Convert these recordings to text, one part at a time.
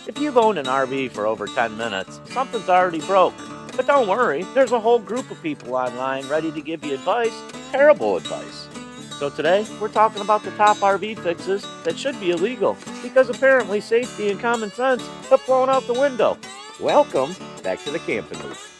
If you've owned an RV for over 10 minutes, something's already broke. But don't worry, there's a whole group of people online ready to give you advice, terrible advice. So today, we're talking about the top RV fixes that should be illegal, because apparently safety and common sense have flown out the window. Welcome back to the Camping Booth.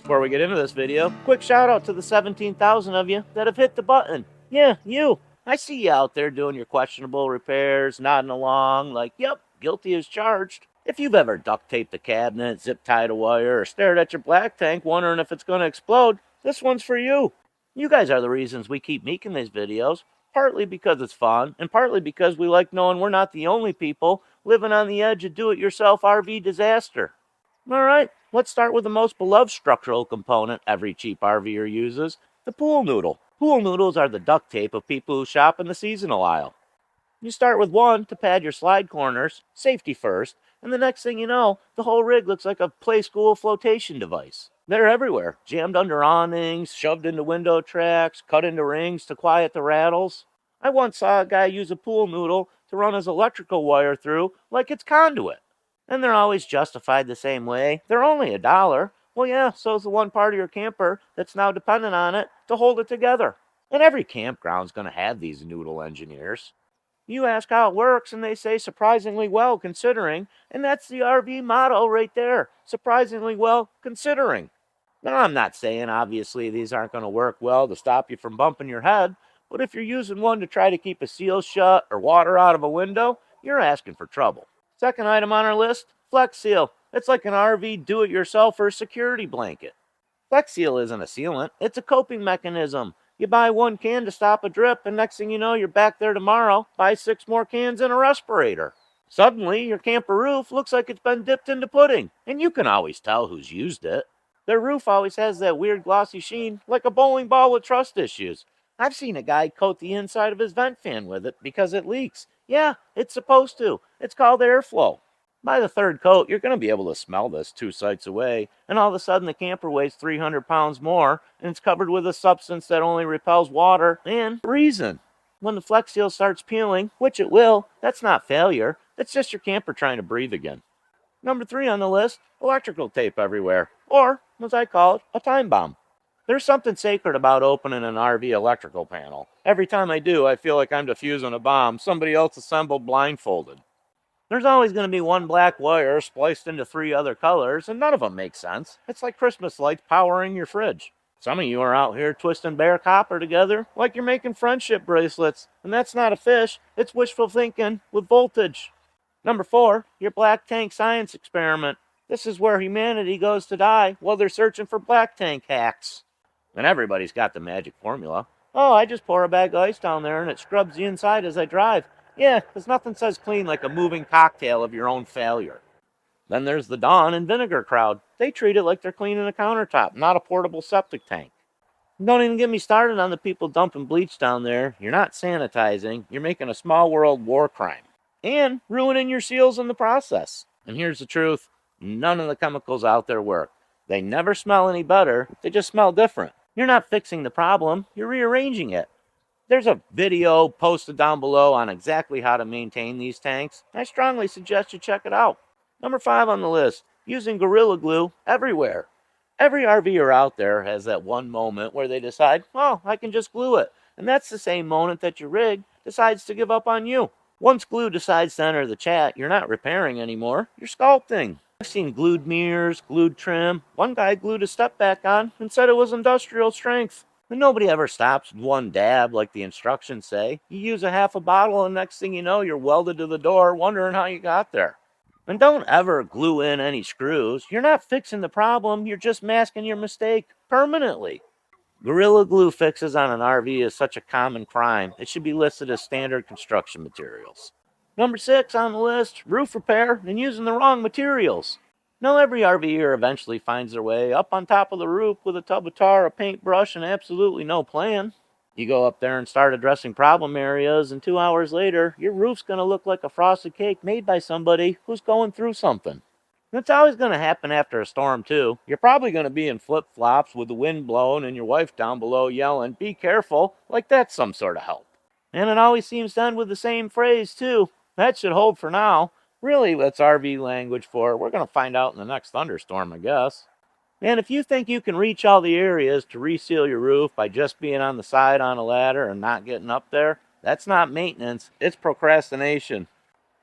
Before we get into this video, quick shout out to the 17,000 of you that have hit the button. Yeah, you. I see you out there doing your questionable repairs, nodding along like, yep, guilty as charged. If you've ever duct taped a cabinet, zip tied a wire, or stared at your black tank wondering if it's going to explode, this one's for you. You guys are the reasons we keep making these videos, partly because it's fun, and partly because we like knowing we're not the only people living on the edge of do-it-yourself RV disaster. Alright, let's start with the most beloved structural component every cheap RVer uses, the pool noodle. Pool noodles are the duct tape of people who shop in the seasonal aisle. You start with one to pad your slide corners, safety first, and the next thing you know, the whole rig looks like a play school flotation device. They're everywhere, jammed under awnings, shoved into window tracks, cut into rings to quiet the rattles. I once saw a guy use a pool noodle to run his electrical wire through like it's conduit. And they're always justified the same way. They're only $1. Well, yeah, so's the one part of your camper that's now dependent on it to hold it together. And every campground's going to have these noodle engineers. You ask how it works, and they say surprisingly well considering, and that's the RV motto right there, surprisingly well considering. Now, I'm not saying obviously these aren't going to work well to stop you from bumping your head, but if you're using one to try to keep a seal shut or water out of a window, you're asking for trouble. Second item on our list, Flex Seal. It's like an RV do-it-yourselfer security blanket. Flex Seal isn't a sealant, it's a coping mechanism. You buy one can to stop a drip, and next thing you know, you're back there tomorrow, buy 6 more cans and a respirator. Suddenly, your camper roof looks like it's been dipped into pudding, and you can always tell who's used it. Their roof always has that weird glossy sheen, like a bowling ball with trust issues. I've seen a guy coat the inside of his vent fan with it because it leaks. Yeah, it's supposed to. It's called airflow. By the third coat, you're going to be able to smell this 2 sites away, and all of a sudden the camper weighs 300 pounds more, and it's covered with a substance that only repels water and reason. When the Flex Seal starts peeling, which it will, that's not failure. That's just your camper trying to breathe again. Number 3 on the list, electrical tape everywhere, or, as I call it, a time bomb. There's something sacred about opening an RV electrical panel. Every time I do, I feel like I'm defusing a bomb somebody else assembled blindfolded. There's always going to be one black wire spliced into 3 other colors, and none of them make sense. It's like Christmas lights powering your fridge. Some of you are out here twisting bare copper together like you're making friendship bracelets, and that's not a fish, it's wishful thinking with voltage. Number 4, your black tank science experiment. This is where humanity goes to die while they're searching for black tank hacks. And everybody's got the magic formula. Oh, I just pour a bag of ice down there and it scrubs the inside as I drive. Yeah, because nothing says clean like a moving cocktail of your own failure. Then there's the Dawn and Vinegar crowd. They treat it like they're cleaning a countertop, not a portable septic tank. Don't even get me started on the people dumping bleach down there. You're not sanitizing, you're making a small world war crime. And ruining your seals in the process. And here's the truth, none of the chemicals out there work. They never smell any better, they just smell different. You're not fixing the problem, you're rearranging it. There's a video posted down below on exactly how to maintain these tanks. I strongly suggest you check it out. Number 5 on the list, using Gorilla Glue everywhere. Every RVer out there has that one moment where they decide, oh, I can just glue it. And that's the same moment that your rig decides to give up on you. Once glue decides to enter the chat, you're not repairing anymore, you're sculpting. I've seen glued mirrors, glued trim. One guy glued a step back on and said it was industrial strength. And nobody ever stops with one dab like the instructions say. You use a half a bottle and next thing you know, you're welded to the door wondering how you got there. And don't ever glue in any screws. You're not fixing the problem, you're just masking your mistake permanently. Gorilla Glue fixes on an RV is such a common crime, it should be listed as standard construction materials. Number 6 on the list, roof repair and using the wrong materials. Now every RVer eventually finds their way up on top of the roof with a tub of tar, a paintbrush, and absolutely no plan. You go up there and start addressing problem areas, and 2 hours later, your roof's going to look like a frosted cake made by somebody who's going through something. That's always going to happen after a storm, too. You're probably going to be in flip-flops with the wind blowing and your wife down below yelling, "Be careful," like that's some sort of help. And it always seems to end with the same phrase, too. That should hold for now. Really, that's RV language for we're going to find out in the next thunderstorm, I guess. And if you think you can reach all the areas to reseal your roof by just being on the side on a ladder and not getting up there, that's not maintenance, it's procrastination.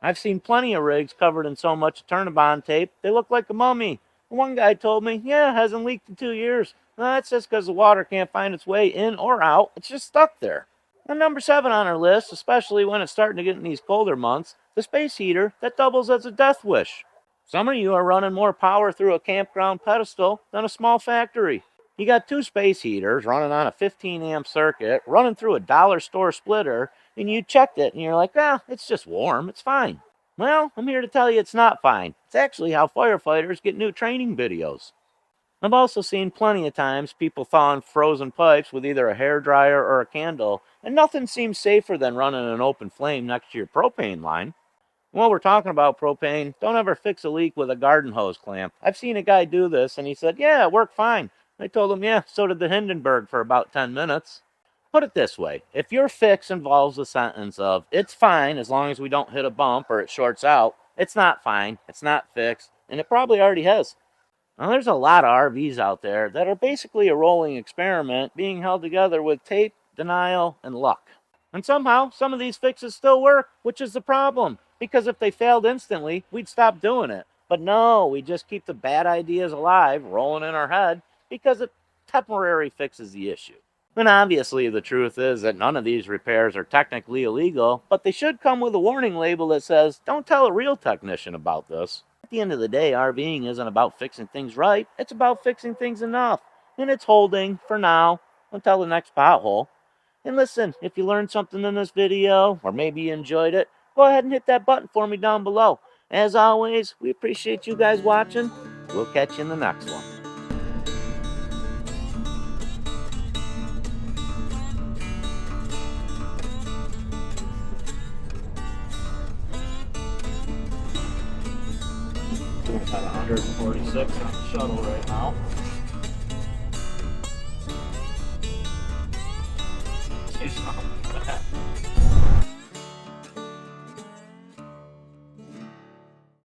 I've seen plenty of rigs covered in so much Turnabond tape, they look like a mummy. One guy told me, yeah, it hasn't leaked in 2 years. No, that's just because the water can't find its way in or out, it's just stuck there. And number 7 on our list, especially when it's starting to get in these colder months, the space heater that doubles as a death wish. Some of you are running more power through a campground pedestal than a small factory. You got 2 space heaters running on a 15 amp circuit, running through a dollar store splitter, and you checked it and you're like, it's just warm, it's fine. Well, I'm here to tell you it's not fine. It's actually how firefighters get new training videos. I've also seen plenty of times people thawing frozen pipes with either a hairdryer or a candle, and nothing seems safer than running an open flame next to your propane line. While we're talking about propane, don't ever fix a leak with a garden hose clamp. I've seen a guy do this, and he said, yeah, it worked fine. I told him, yeah, so did the Hindenburg for about 10 minutes. Put it this way, if your fix involves the sentence of, it's fine as long as we don't hit a bump or it shorts out, it's not fine, it's not fixed, and it probably already has. Now, there's a lot of RVs out there that are basically a rolling experiment being held together with tape, denial, and luck. And somehow, some of these fixes still work, which is the problem. Because if they failed instantly, we'd stop doing it. But no, we just keep the bad ideas alive, rolling in our head, because it temporarily fixes the issue. And obviously, the truth is that none of these repairs are technically illegal, but they should come with a warning label that says, don't tell a real technician about this. At the end of the day, RVing isn't about fixing things right, it's about fixing things enough. And it's holding, for now, until the next pothole. And listen, if you learned something in this video, or maybe you enjoyed it, go ahead and hit that button for me down below. As always, we appreciate you guys watching. We'll catch you in the next one. We're at 146 on the shuttle right now. See some.